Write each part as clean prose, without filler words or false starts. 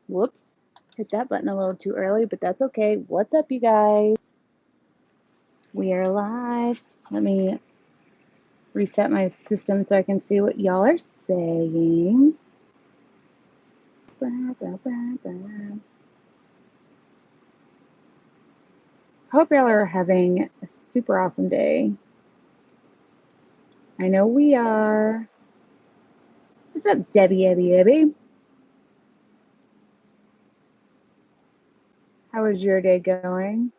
Whoops, hit that button a little too early, but that's okay. What's up, you guys? We are live. Let me reset my system so I can see what y'all are saying. Hope y'all are having a super awesome day. I know we are. What's up, Debbie? How is your day going?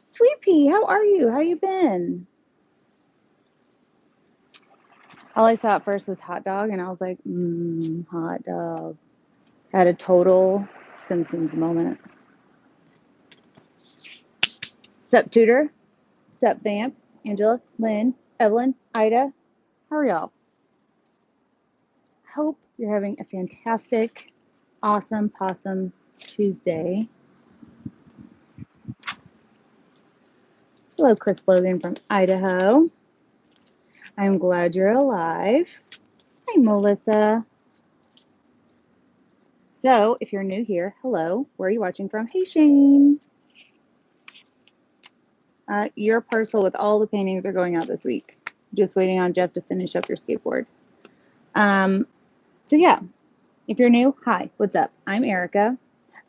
Sweet Pea, how are you? How you been? All I saw at first was hot dog, and I was like, hot dog. Had a total Simpsons moment. Sup, Tutor? Sup, Vamp? Angela? Lynn? Evelyn? Ida? How are y'all? Hope you're having a fantastic, awesome, possum Tuesday. Hello, Chris Logan from Idaho. I'm glad you're alive. Hi, Melissa. So, if you're new here, hello. Where are you watching from? Hey, Shane. Your parcel with all the paintings are going out this week. Just waiting on Jeff to finish up your skateboard. So yeah, if you're new, hi, what's up? I'm Erica.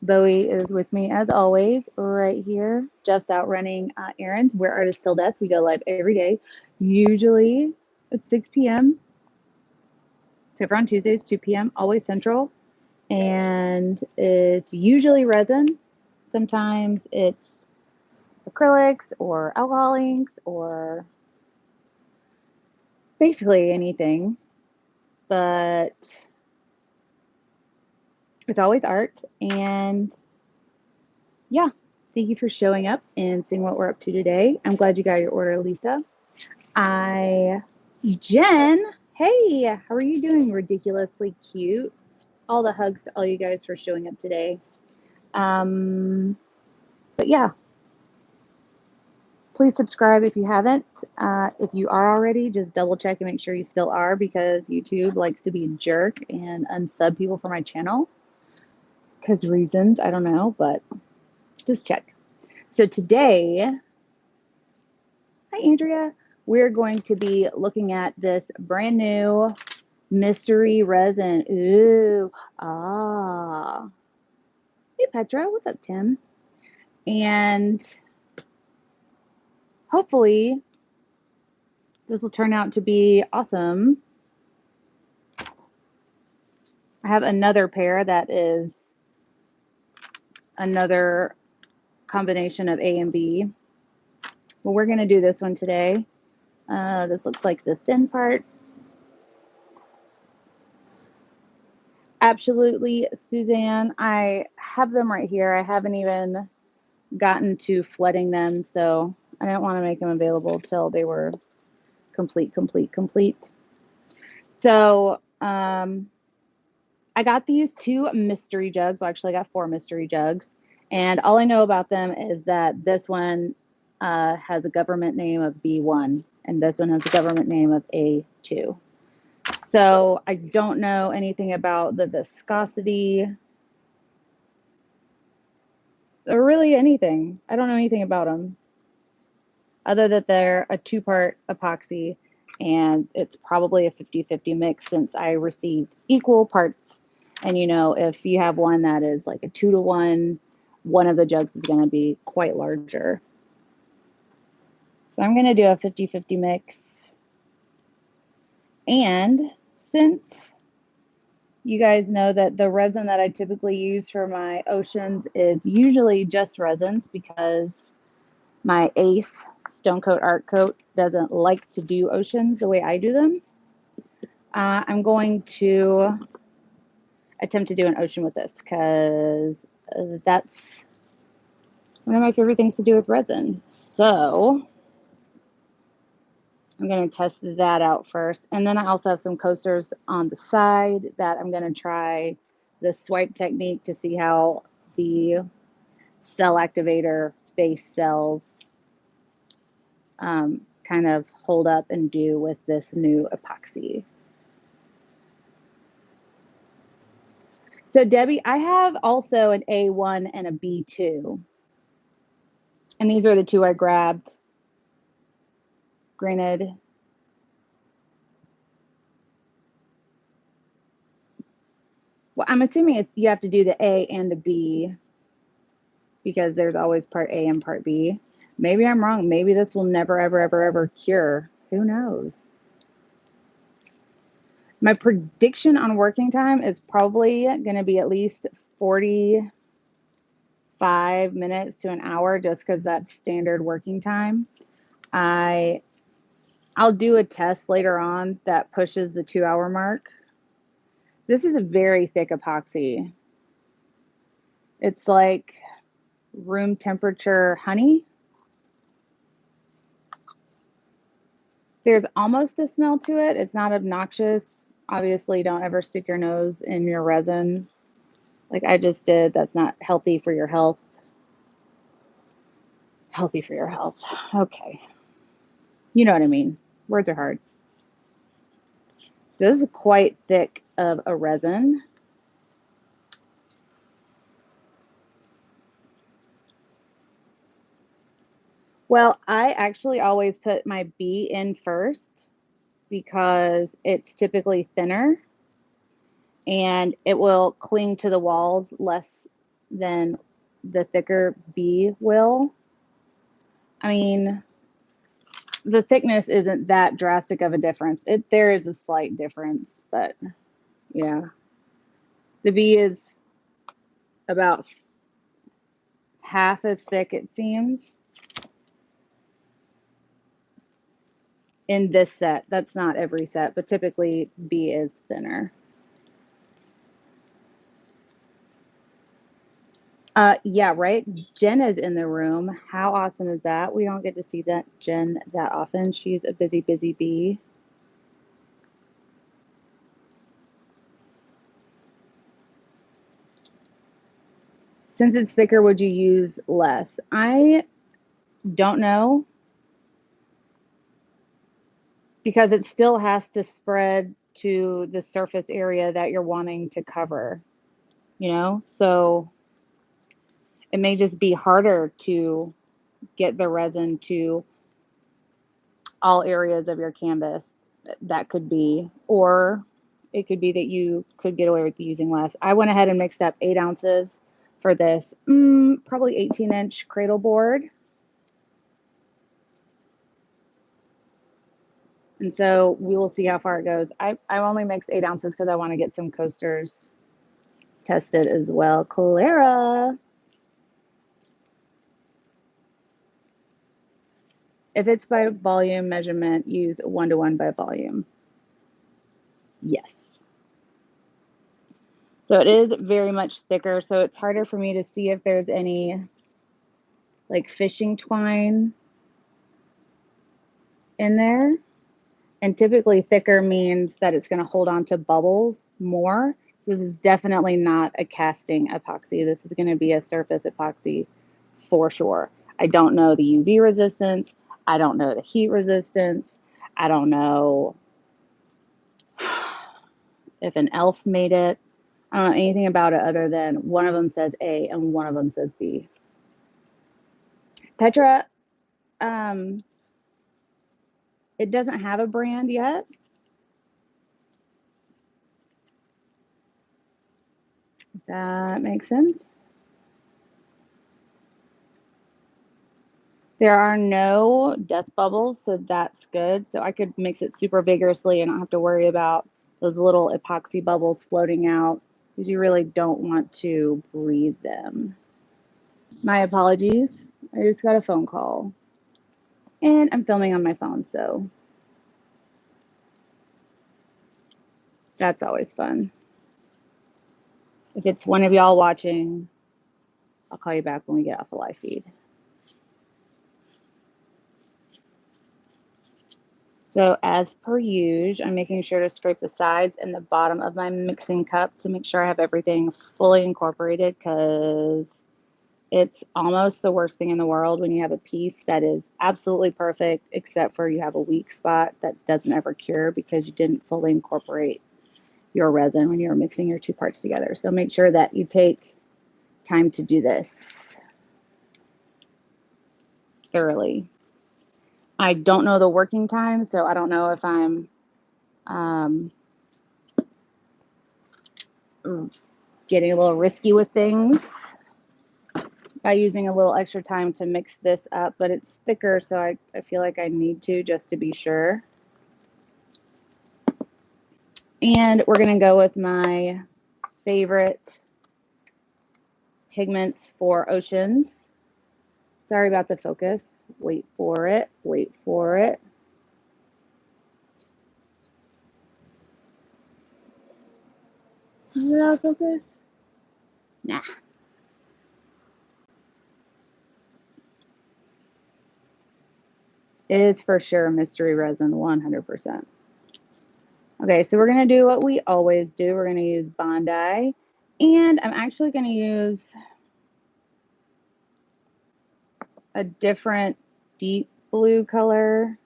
Bowie is with me as always, right here. Just out running errands. We're Artists Till Death. We go live every day, usually at 6 p.m. except for on Tuesdays, 2 p.m. Always Central, and it's usually resin. Sometimes it's acrylics or alcohol inks or basically anything, but it's always art. And yeah, thank you for showing up and seeing what we're up to today. I'm glad you got your order, Lisa. Jen, hey, how are you doing? Ridiculously cute. All the hugs to all you guys for showing up today. But yeah, please subscribe if you haven't. If you are already, just double check and make sure you still are, because YouTube likes to be a jerk and unsub people for my channel. Because reasons, I don't know, but just check. So today, hi Andrea, we're going to be looking at this brand new mystery resin. Ooh, Hey Petra, what's up, Tim? And hopefully this will turn out to be awesome. I have another pair that is another combination of A and B. Well, we're going to do this one today. This looks like the thin part. Absolutely, Suzanne. I have them right here. I haven't even gotten to flooding them, so I didn't want to make them available till they were complete. So I got these 2 mystery jugs. Well, actually, I got 4 mystery jugs. And all I know about them is that this one has a government name of B1, and this one has a government name of A2. So I don't know anything about the viscosity or really anything. I don't know anything about them other that they're a 2-part epoxy, and it's probably a 50-50 mix since I received equal parts. And you know, if you have one that is like a 2-to-1, one of the jugs is going to be quite larger. So I'm going to do a 50-50 mix. And since you guys know that the resin that I typically use for my oceans is usually just resins, because my ace STONECOAT Art Coat doesn't like to do oceans the way I do them, I'm going to attempt to do an ocean with this, because that's one of my favorite things to do with resin. So I'm going to test that out first. And then I also have some coasters on the side that I'm going to try the swipe technique to see how the cell activator base cells kind of hold up and do with this new epoxy. So Debbie, I have also an A1 and a B2. And these are the two I grabbed. Granted, well, I'm assuming you have to do the A and the B because there's always part A and part B. Maybe I'm wrong. Maybe this will never, ever, ever, ever cure. Who knows? My prediction on working time is probably going to be at least 45 minutes to an hour just because that's standard working time. I'll do a test later on that pushes the 2-hour mark. This is a very thick epoxy. It's like room temperature honey. There's almost a smell to it. It's not obnoxious. Obviously, don't ever stick your nose in your resin like I just did. That's not healthy for your health. Healthy for your health. Okay. You know what I mean. Words are hard. So this is quite thick of a resin. Well, I actually always put my B in first because it's typically thinner and it will cling to the walls less than the thicker B will. I mean, the thickness isn't that drastic of a difference. There is a slight difference, but yeah. The B is about half as thick, it seems, in this set. That's not every set, but typically B is thinner. Yeah, right. Jen is in the room. How awesome is that? We don't get to see that Jen that often. She's a busy, busy bee. Since it's thicker, would you use less? I don't know because it still has to spread to the surface area that you're wanting to cover, you know? So it may just be harder to get the resin to all areas of your canvas. That could be, or it could be that you could get away with using less. I went ahead and mixed up 8 ounces for this, probably 18-inch cradle board. And so we will see how far it goes. I only mixed 8 ounces because I want to get some coasters tested as well. Clara, if it's by volume measurement, use 1-to-1 by volume. Yes. So it is very much thicker, so it's harder for me to see if there's any like fishing twine in there. And typically thicker means that it's going to hold on to bubbles more. So this is definitely not a casting epoxy. This is going to be a surface epoxy for sure. I don't know the UV resistance. I don't know the heat resistance. I don't know if an elf made it. I don't know anything about it other than one of them says A and one of them says B. Petra, it doesn't have a brand yet. If that makes sense. There are no death bubbles, so that's good. So I could mix it super vigorously and not have to worry about those little epoxy bubbles floating out because you really don't want to breathe them. My apologies. I just got a phone call. And I'm filming on my phone, so that's always fun. If it's one of y'all watching, I'll call you back when we get off the live feed. So as per usual, I'm making sure to scrape the sides and the bottom of my mixing cup to make sure I have everything fully incorporated because it's almost the worst thing in the world when you have a piece that is absolutely perfect except for you have a weak spot that doesn't ever cure because you didn't fully incorporate your resin when you're mixing your two parts together. So make sure that you take time to do this thoroughly. I don't know the working time, so I don't know if I'm getting a little risky with things by using a little extra time to mix this up, but it's thicker, so I feel like I need to just to be sure. And we're going to go with my favorite pigments for oceans. Sorry about the focus. Wait for it. Wait for it. Is it out of focus? Nah. It is for sure mystery resin, 100%. Okay, so we're going to do what we always do. We're going to use Bondi. And I'm actually going to use a different deep blue color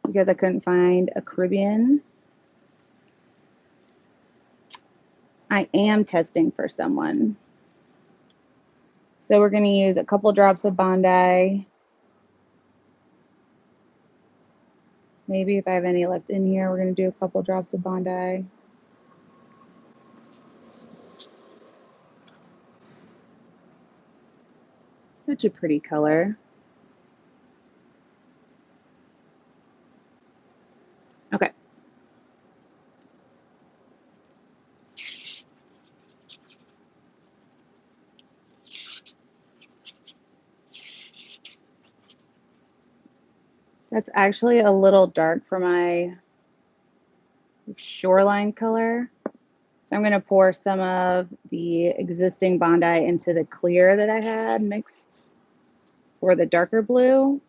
because I couldn't find a Caribbean. I am testing for someone. So we're going to use a couple drops of Bondi. Maybe if I have any left in here, we're going to do a couple drops of Bondi. Such a pretty color. Okay. That's actually a little dark for my shoreline color. So I'm going to pour some of the existing Bondi into the clear that I had mixed for the darker blue.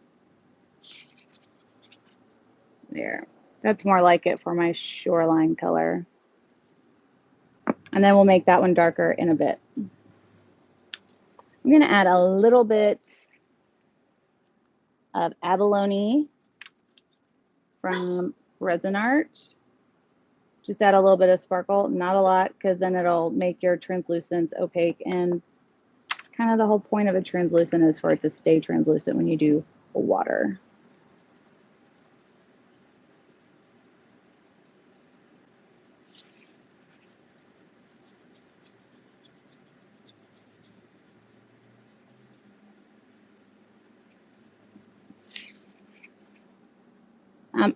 There. That's more like it for my shoreline color. And then we'll make that one darker in a bit. I'm going to add a little bit of abalone from Resin Art. Just add a little bit of sparkle, not a lot, because then it'll make your translucence opaque. And it's kind of the whole point of a translucent is for it to stay translucent when you do water.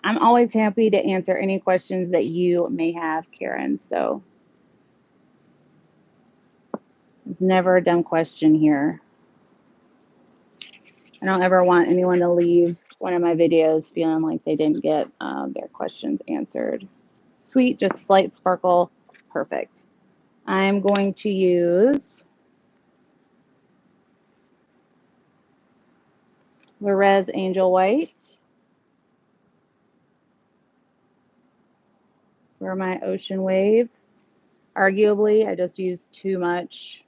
I'm always happy to answer any questions that you may have, Karen. So it's never a dumb question here. I don't ever want anyone to leave one of my videos feeling like they didn't get their questions answered. Sweet, just slight sparkle, perfect. I'm going to use the Res Angel White for my ocean wave. Arguably, I just used too much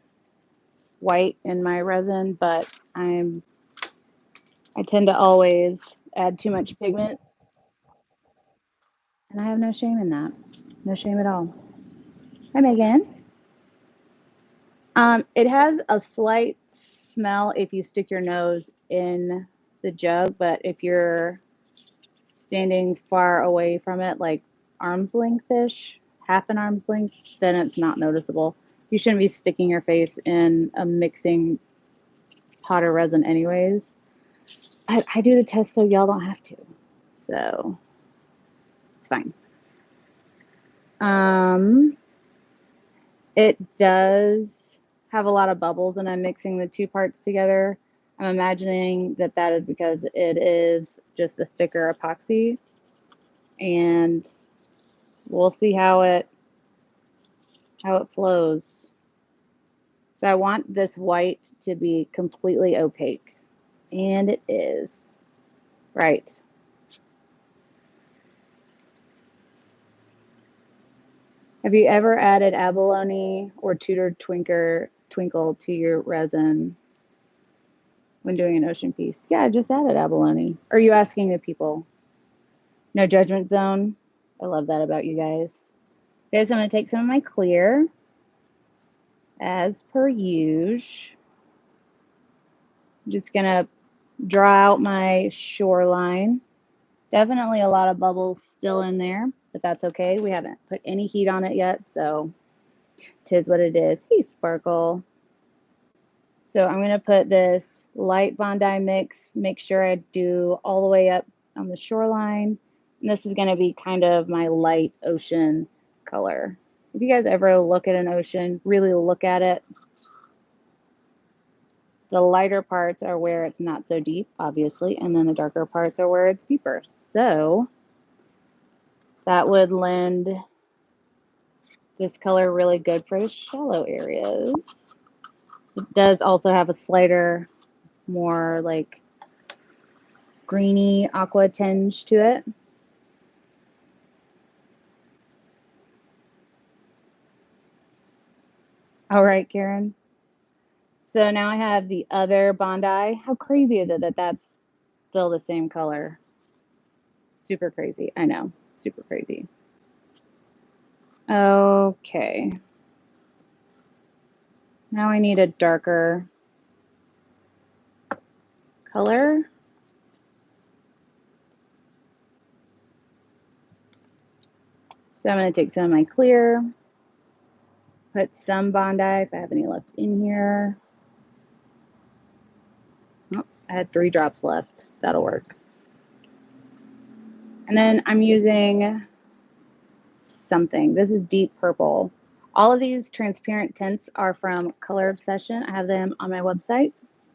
white in my resin, but I tend to always add too much pigment. And I have no shame in that. No shame at all. Hi, Megan. It has a slight smell if you stick your nose in the jug, but if you're standing far away from it, like arm's length-ish, half an arm's length, then it's not noticeable. You shouldn't be sticking your face in a mixing pot of resin anyways. I do the test so y'all don't have to. So it's fine. It does have a lot of bubbles and I'm mixing the two parts together. I'm imagining that that is because it is just a thicker epoxy, and we'll see how it flows. So I want this white to be completely opaque, and it is. Right. Have you ever added abalone or Tudor Twinkle to your resin when doing an ocean piece? Yeah, I just added abalone. Are you asking the people? No judgment zone. I love that about you guys. Okay, so I'm going to take some of my clear, as per usual. I'm just going to draw out my shoreline. Definitely a lot of bubbles still in there, but that's okay. We haven't put any heat on it yet, so 'tis what it is. Hey, Sparkle. So I'm going to put this light Bondi mix, make sure I do all the way up on the shoreline. And this is going to be kind of my light ocean color. If you guys ever look at an ocean, really look at it, the lighter parts are where it's not so deep, obviously, and then the darker parts are where it's deeper. So that would lend this color really good for the shallow areas. It does also have a slighter, more like greeny aqua tinge to it. All right, Karen. So now I have the other Bondi. How crazy is it that that's still the same color? Super crazy. I know. Super crazy. Okay. Now I need a darker color. So I'm going to take some of my clear, put some Bondi if I have any left in here. Oh, I had 3 drops left. That'll work. And then I'm using something. This is deep purple. All of these transparent tints are from Color Obsession. I have them on my website,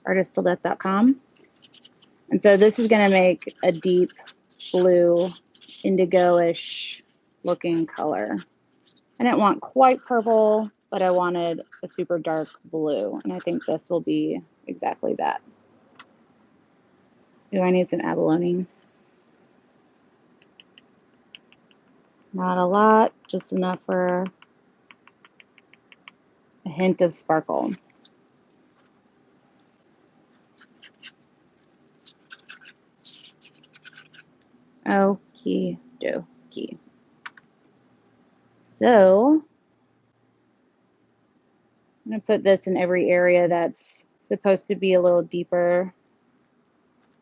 artiststilldeath.com. And so this is going to make a deep blue, indigo-ish looking color. I didn't want quite purple, but I wanted a super dark blue. And I think this will be exactly that. Do I need some abalone? Not a lot, just enough for a hint of sparkle. Okie dokie. So I'm going to put this in every area that's supposed to be a little deeper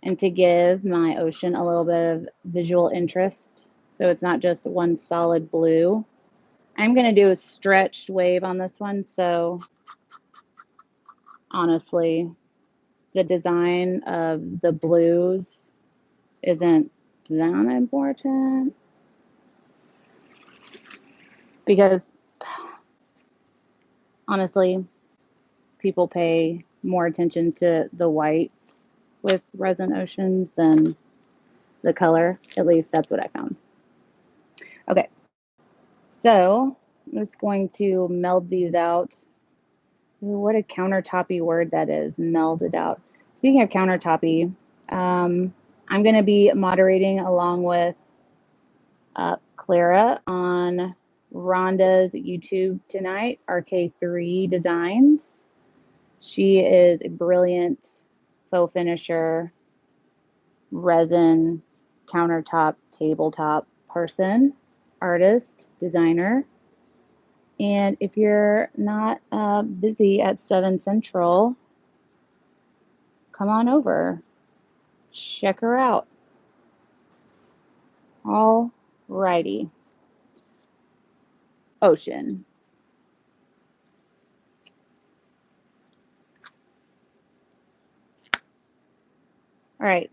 and to give my ocean a little bit of visual interest. So it's not just one solid blue. I'm going to do a stretched wave on this one. So honestly, the design of the blues isn't that important because honestly, people pay more attention to the whites with resin oceans than the color. At least that's what I found. Okay, so I'm just going to meld these out. Ooh, what a countertoppy word that is, melded out. Speaking of countertoppy, I'm going to be moderating along with Clara on Rhonda's YouTube tonight, RK3 Designs. She is a brilliant faux finisher, resin, countertop, tabletop person, artist, designer. And if you're not busy at 7 Central, come on over. Check her out. All righty. Ocean. All right.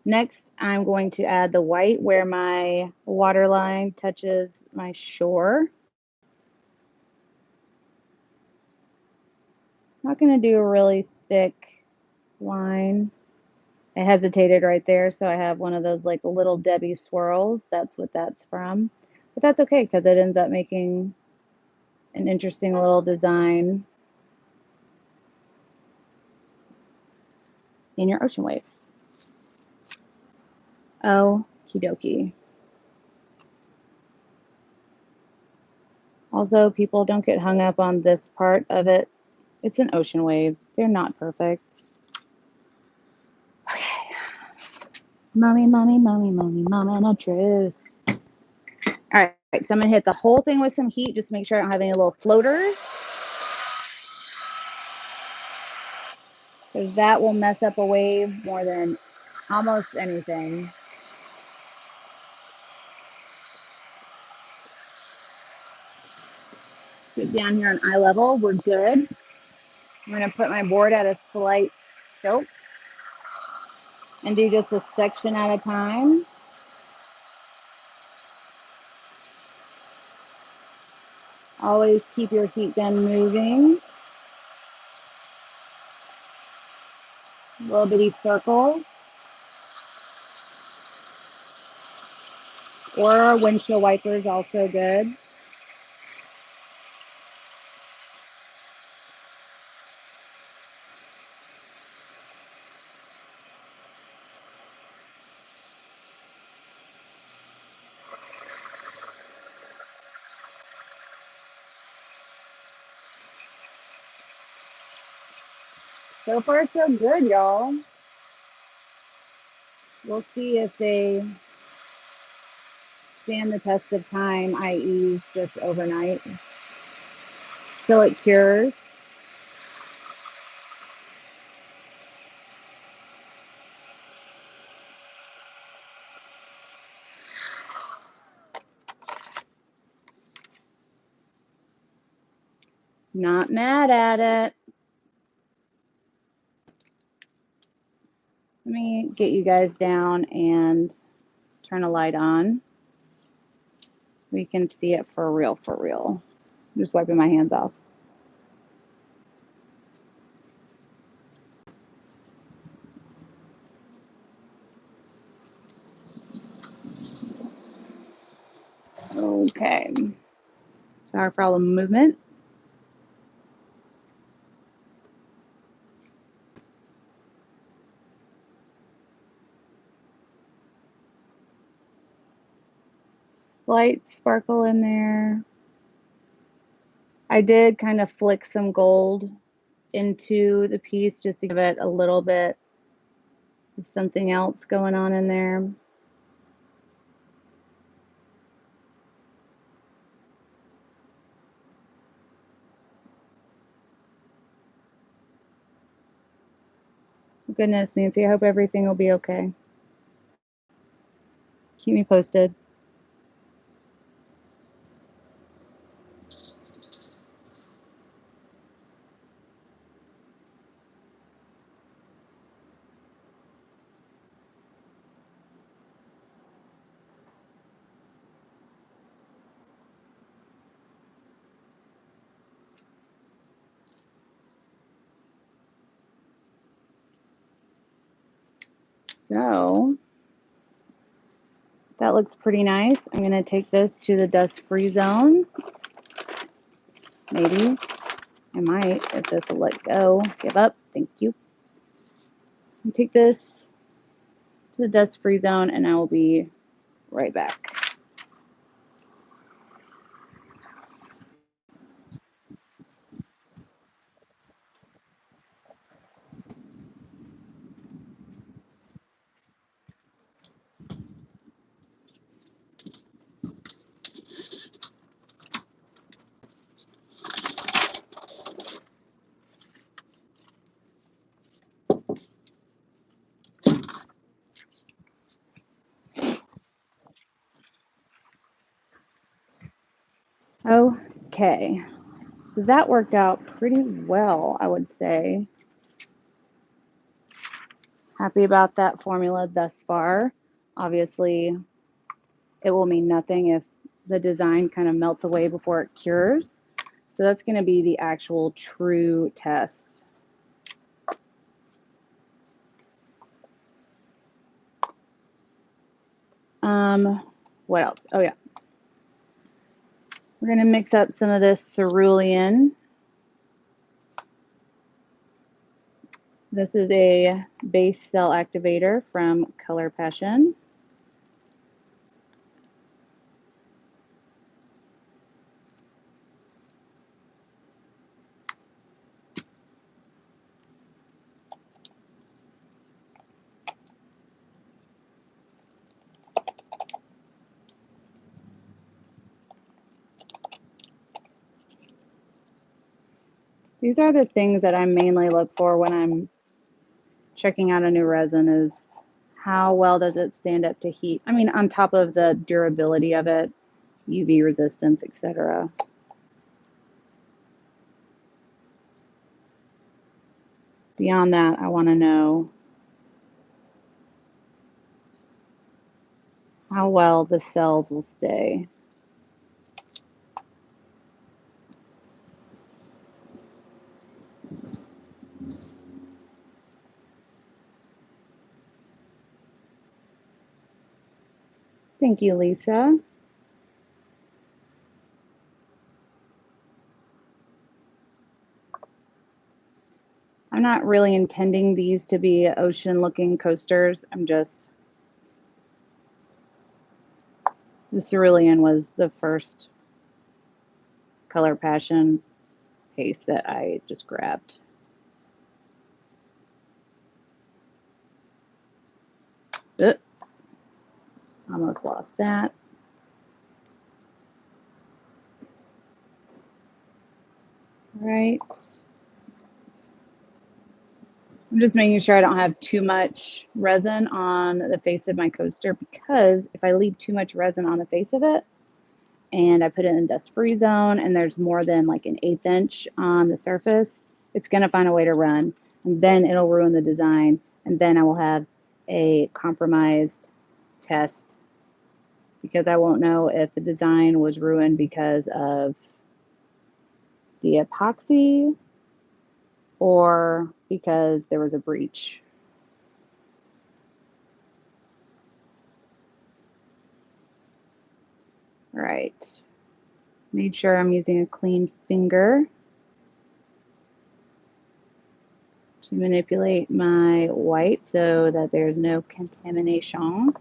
Next, I'm going to add the white where my waterline touches my shore. I'm not going to do a really thick line. I hesitated right there, so I have one of those like little Debbie swirls. That's what that's from. But that's okay because it ends up making an interesting little design in your ocean waves. Okie dokie. Also, people don't get hung up on this part of it. It's an ocean wave. They're not perfect. Okay. Mommy, mommy, mommy, mommy, mama, no truth. All right, so I'm gonna hit the whole thing with some heat just to make sure I don't have any little floaters, because that will mess up a wave more than almost anything. Get down here on eye level, we're good. I'm gonna put my board at a slight tilt and do just a section at a time. Always keep your heat gun moving. Little bitty circles. Or windshield wipers, also good. So far, so good, y'all. We'll see if they stand the test of time, i.e. just overnight. So it cures. Not mad at it. Let me get you guys down and turn a light on. We can see it for real, for real. I'm just wiping my hands off. Okay. Sorry for all the movement. Slight sparkle in there. I did kind of flick some gold into the piece just to give it a little bit of something else going on in there. Goodness, Nancy, I hope everything will be okay. Keep me posted. So that looks pretty nice. I'm going to take this to the dust-free zone. Maybe. I might, if this will let go. Give up. Thank you. I'll take this to the dust-free zone, and I will be right back. Okay, so that worked out pretty well, I would say. Happy about that formula thus far. Obviously, it will mean nothing if the design kind of melts away before it cures. So that's going to be the actual true test. What else? Oh yeah. We're going to mix up some of this cerulean. This is a base cell activator from Color Passion. These are the things that I mainly look for when I'm checking out a new resin is how well does it stand up to heat? I mean, on top of the durability of it, UV resistance, etc. Beyond that, I want to know how well the cells will stay. Thank you, Lisa. I'm not really intending these to be ocean-looking coasters. The cerulean was the first color passion paste that I just grabbed. Ugh. Almost lost that. All right. I'm just making sure I don't have too much resin on the face of my coaster, because if I leave too much resin on the face of it and I put it in dust free zone and there's more than like an 1/8 inch on the surface, it's going to find a way to run, and then it'll ruin the design, and then I will have a compromised test because I won't know if the design was ruined because of the epoxy or because there was a breach. All right. Made sure I'm using a clean finger to manipulate my white so that there's no contamination.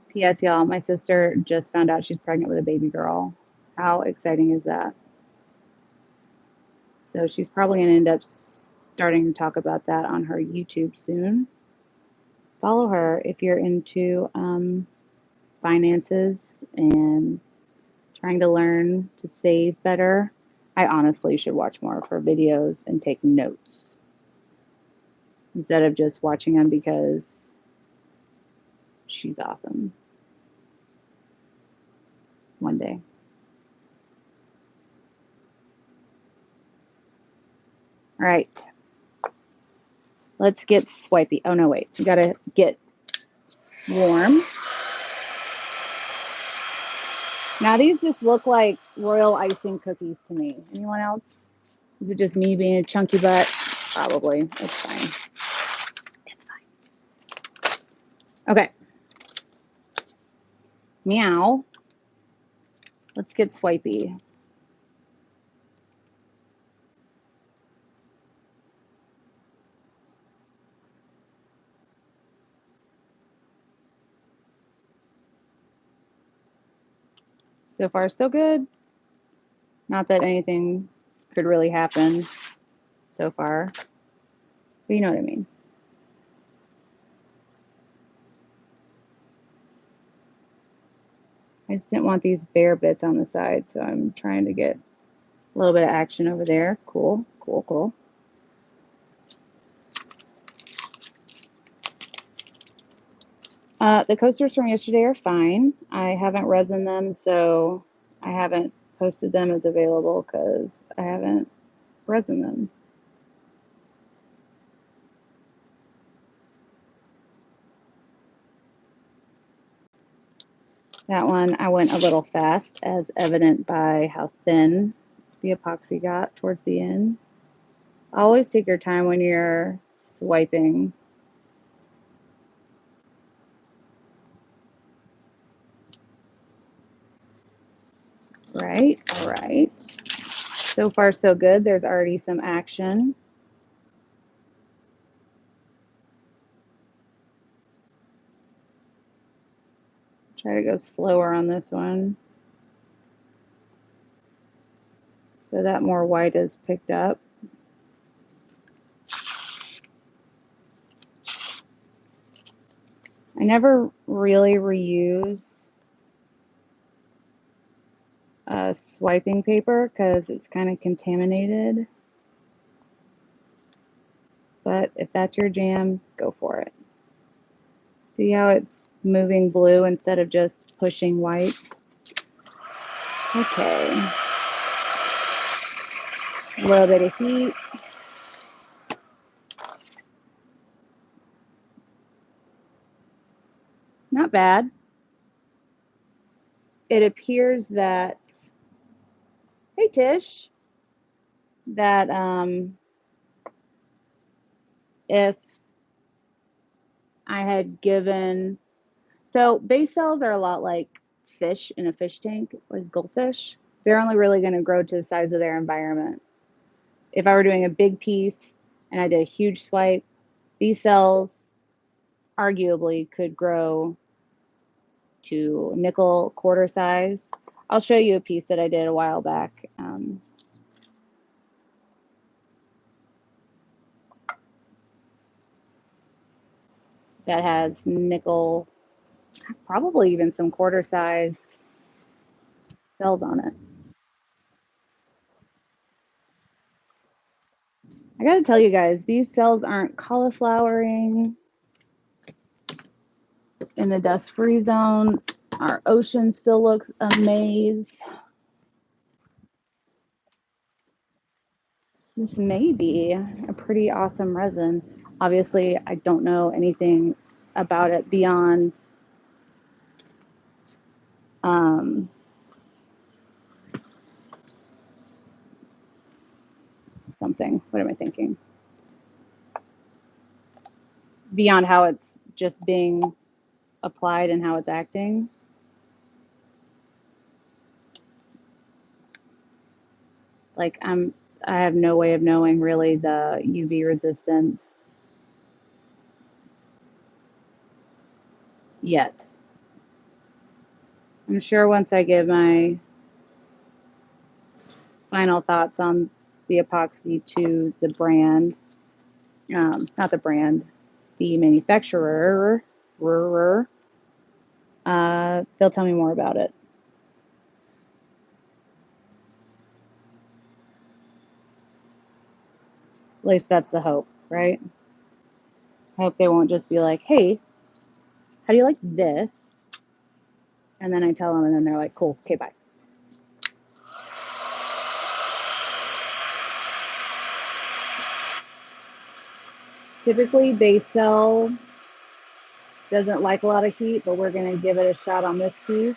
P.S. Y'all, my sister just found out she's pregnant with a baby girl. How exciting is that? So she's probably going to end up starting to talk about that on her YouTube soon. Follow her if you're into finances and trying to learn to save better. I honestly should watch more of her videos and take notes instead of just watching them because she's awesome. One day. All right. Let's get swipey. Oh, no, wait. We got to get warm. Now, these just look like royal icing cookies to me. Anyone else? Is it just me being a chunky butt? Probably. It's fine. It's fine. Okay. Meow. Let's get swipey. So far, so good. Not that anything could really happen so far, but you know what I mean. I just didn't want these bare bits on the side, so I'm trying to get a little bit of action over there. Cool, cool, cool. The coasters from yesterday are fine. I haven't resined them, so I haven't posted them as available because I haven't resined them. That one I went a little fast, as evident by how thin the epoxy got towards the end. Always take your time when you're swiping. Right, all right. So far, so good. There's already some action. Try to go slower on this one so that more white is picked up. I never really reuse swiping paper because it's kind of contaminated. But if that's your jam, go for it. See how it's moving blue instead of just pushing white? Okay. A little bit of heat. Not bad. It appears that, hey Tish, that if I had given, so base cells are a lot like fish in a fish tank, like goldfish. They're only really going to grow to the size of their environment. If I were doing a big piece and I did a huge swipe, these cells arguably could grow to nickel quarter size. I'll show you a piece that I did a while back. That has nickel, probably even some quarter sized cells on it. I gotta tell you guys, these cells aren't cauliflowering in the dust free zone. Our ocean still looks amazing. This may be a pretty awesome resin. Obviously, I don't know anything about it beyond something. What am I thinking? Beyond how it's just being applied and how it's acting. Like I have no way of knowing really the UV resistance yet. I'm sure once I give my final thoughts on the epoxy to the brand, not the brand, the manufacturer, they'll tell me more about it. At least that's the hope, right? I hope they won't just be like, hey, how do you like this? And then I tell them, and then they're like, cool, okay, bye. Typically, base cell doesn't like a lot of heat, but we're going to give it a shot on this piece.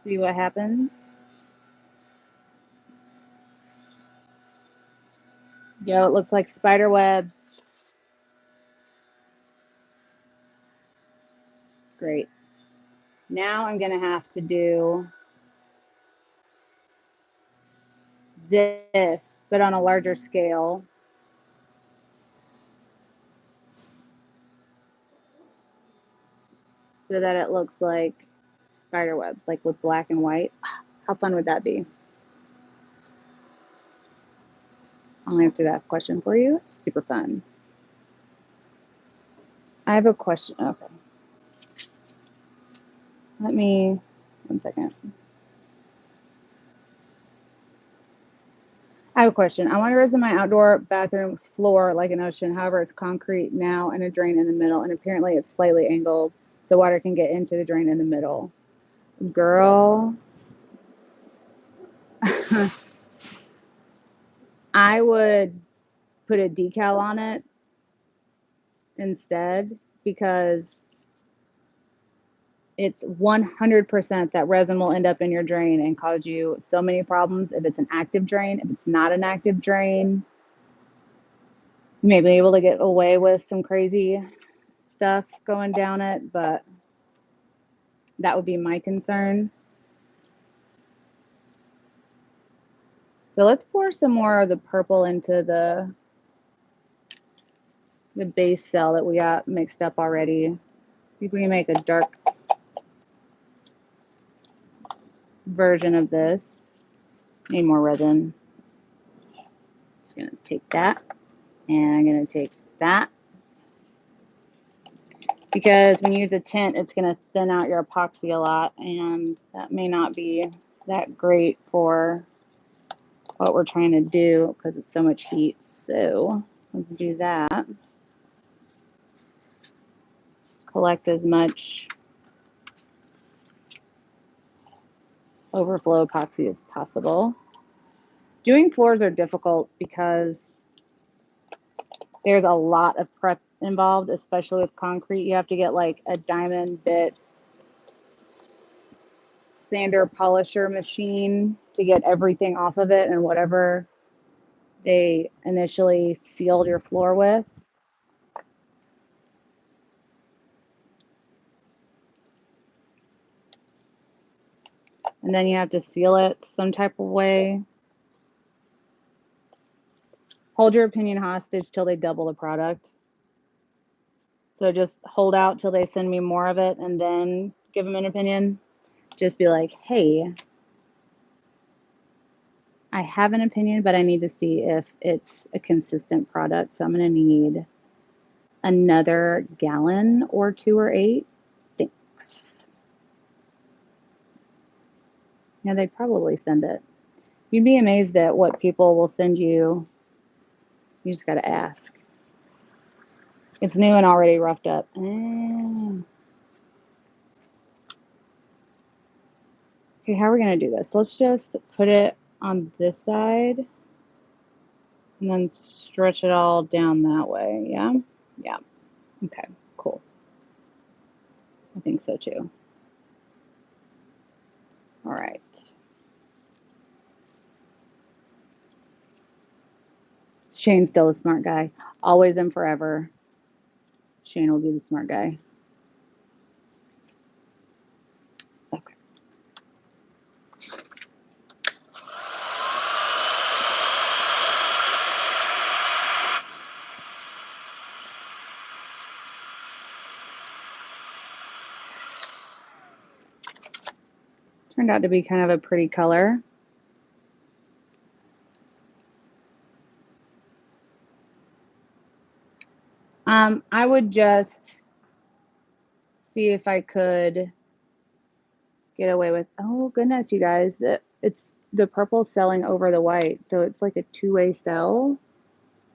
See what happens. Yo, it looks like spider webs. Great. Now I'm going to have to do this, but on a larger scale. So that it looks like spider webs, like with black and white. How fun would that be? I'll answer that question for you. It's super fun. I have a question. Okay. One second. I have a question. I want to resin my outdoor bathroom floor like an ocean. However, it's concrete now and a drain in the middle, and apparently it's slightly angled so water can get into the drain in the middle. Girl, I would put a decal on it instead because it's 100% that resin will end up in your drain and cause you so many problems if it's an active drain. If it's not an active drain, you may be able to get away with some crazy stuff going down it, but that would be my concern. So let's pour some more of the purple into the base cell that we got mixed up already. See if we can make a dark version of this. Need more resin. Just gonna take that, and I'm gonna take that. Because when you use a tint, it's gonna thin out your epoxy a lot, and that may not be that great for what we're trying to do because it's so much heat. So let's do that. Just collect as much overflow epoxy as possible. Doing floors are difficult because there's a lot of prep involved, especially with concrete. You have to get like a diamond bit sander polisher machine to get everything off of it and whatever they initially sealed your floor with. And then you have to seal it some type of way. Hold your opinion hostage till they double the product. So just hold out till they send me more of it and then give them an opinion. Just be like, hey, I have an opinion, but I need to see if it's a consistent product. So I'm going to need another gallon or 2 or 8. Thanks. Yeah, they probably send it. You'd be amazed at what people will send you. You just got to ask. It's new and already roughed up. Okay, how are we going to do this? Let's just put it on this side and then stretch it all down that way. Yeah? Yeah. Okay, cool. I think so too. All right. Shane's still a smart guy. Always and forever. Shane will be the smart guy. Okay. Turned out to be kind of a pretty color. I would just see if I could get away with, oh goodness, you guys, it's the purple selling over the white. So it's like a two-way sell.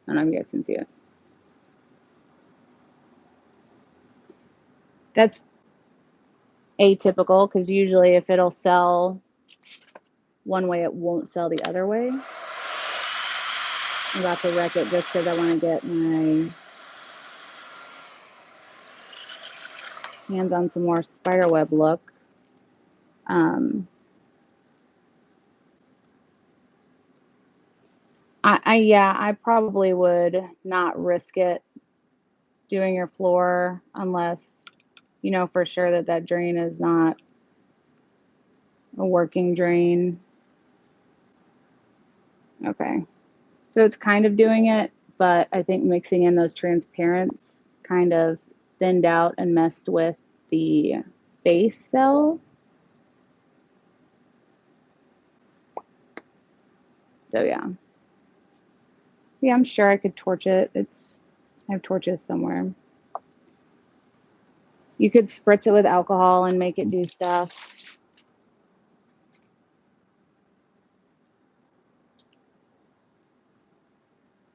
I don't know if you guys can see it. That's atypical because usually if it'll sell one way, it won't sell the other way. I'm about to wreck it just because I want to get my hands on some more spiderweb look. I probably would not risk it doing your floor unless you know for sure that that drain is not a working drain. Okay, so it's kind of doing it, but I think mixing in those transparents kind of thinned out and messed with the base cell. So yeah, I'm sure I could torch it. I have torches somewhere. You could spritz it with alcohol and make it do stuff.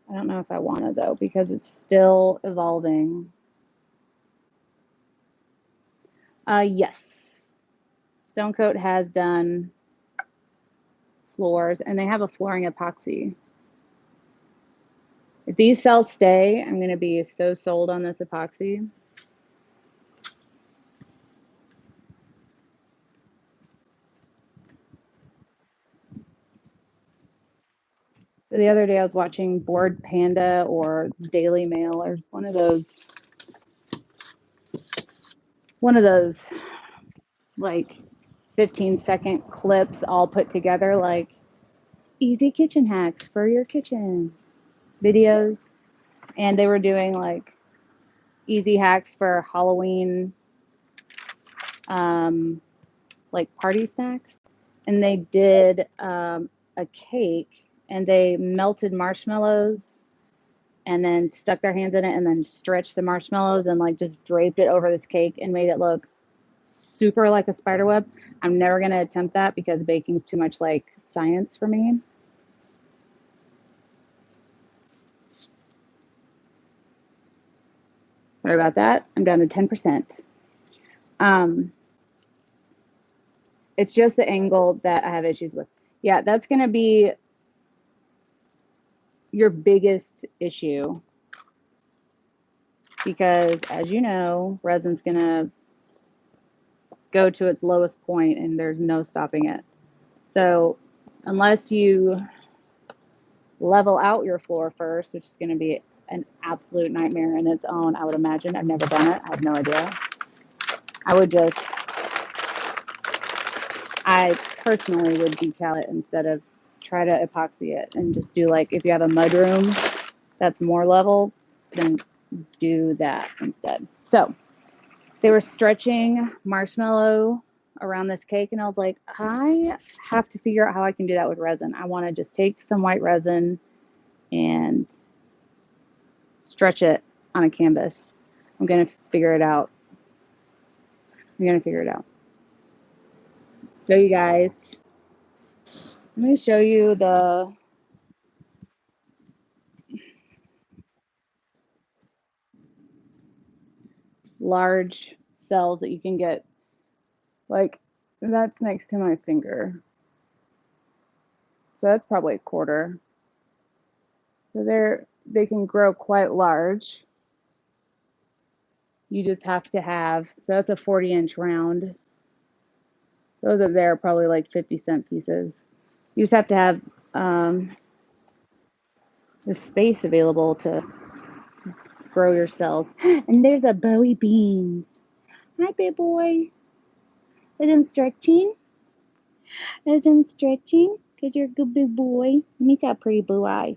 I don't know if I want to though, because it's still evolving. Yes. STONECOAT has done floors and they have a flooring epoxy. If these cells stay, I'm going to be so sold on this epoxy. So the other day I was watching Bored Panda or Daily Mail or one of those like 15-second clips all put together, like easy kitchen hacks for your kitchen videos. And they were doing like easy hacks for Halloween, like party snacks. And they did a cake and they melted marshmallows and then stuck their hands in it and then stretched the marshmallows and like just draped it over this cake and made it look super like a spider web. I'm never going to attempt that because baking's too much like science for me. Sorry about that. I'm down to 10%. It's just the angle that I have issues with. Yeah, that's going to be your biggest issue because, as you know, resin's going to go to its lowest point and there's no stopping it. So unless you level out your floor first, which is going to be an absolute nightmare in its own, I would imagine. I've never done it. I have no idea. I personally would decal it instead of try to epoxy it and just do like, if you have a mud room that's more level, then do that instead. So they were stretching marshmallow around this cake and I was like, I have to figure out how I can do that with resin. I want to just take some white resin and stretch it on a canvas. I'm going to figure it out. So you guys, let me show you the large cells that you can get. Like, that's next to my finger. So that's probably a quarter. So they can grow quite large. You just have to have, so that's a 40-inch round. Those up there are probably like 50-cent pieces. You just have to have the space available to grow your cells. And there's a Bowie beans. Hi, big boy. Is him stretching? Because you're a good big boy. Let me see a pretty blue eye.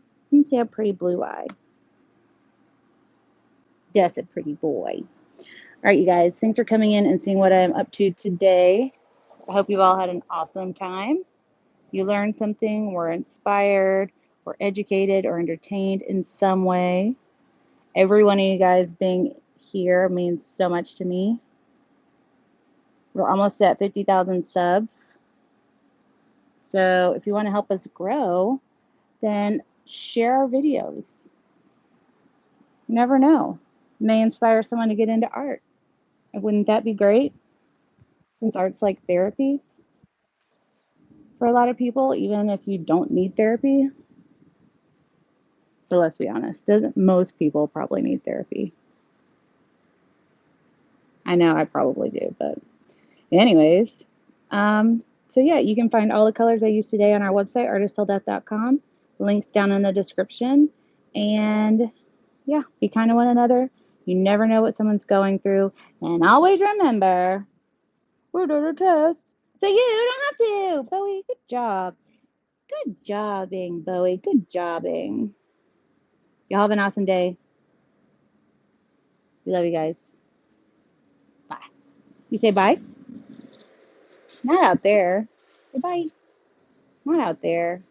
That's a pretty boy. All right, you guys. Thanks for coming in and seeing what I'm up to today. I hope you all had an awesome time. You learned something, were inspired, or educated, or entertained in some way. Every one of you guys being here means so much to me. We're almost at 50,000 subs. So if you want to help us grow, then share our videos. You never know. It may inspire someone to get into art. Wouldn't that be great? Since art's like therapy for a lot of people, even if you don't need therapy. But let's be honest, most people probably need therapy. I know I probably do, but anyways. So yeah, you can find all the colors I used today on our website, artisttilldeath.com. Links down in the description. And yeah, be kind to one another. You never know what someone's going through. And always remember, we're doing a test. So you don't have to. Bowie, good job. Good jobbing, Bowie. Good jobbing. Y'all have an awesome day. We love you guys. Bye. You say bye? Not out there. Say bye. Not out there.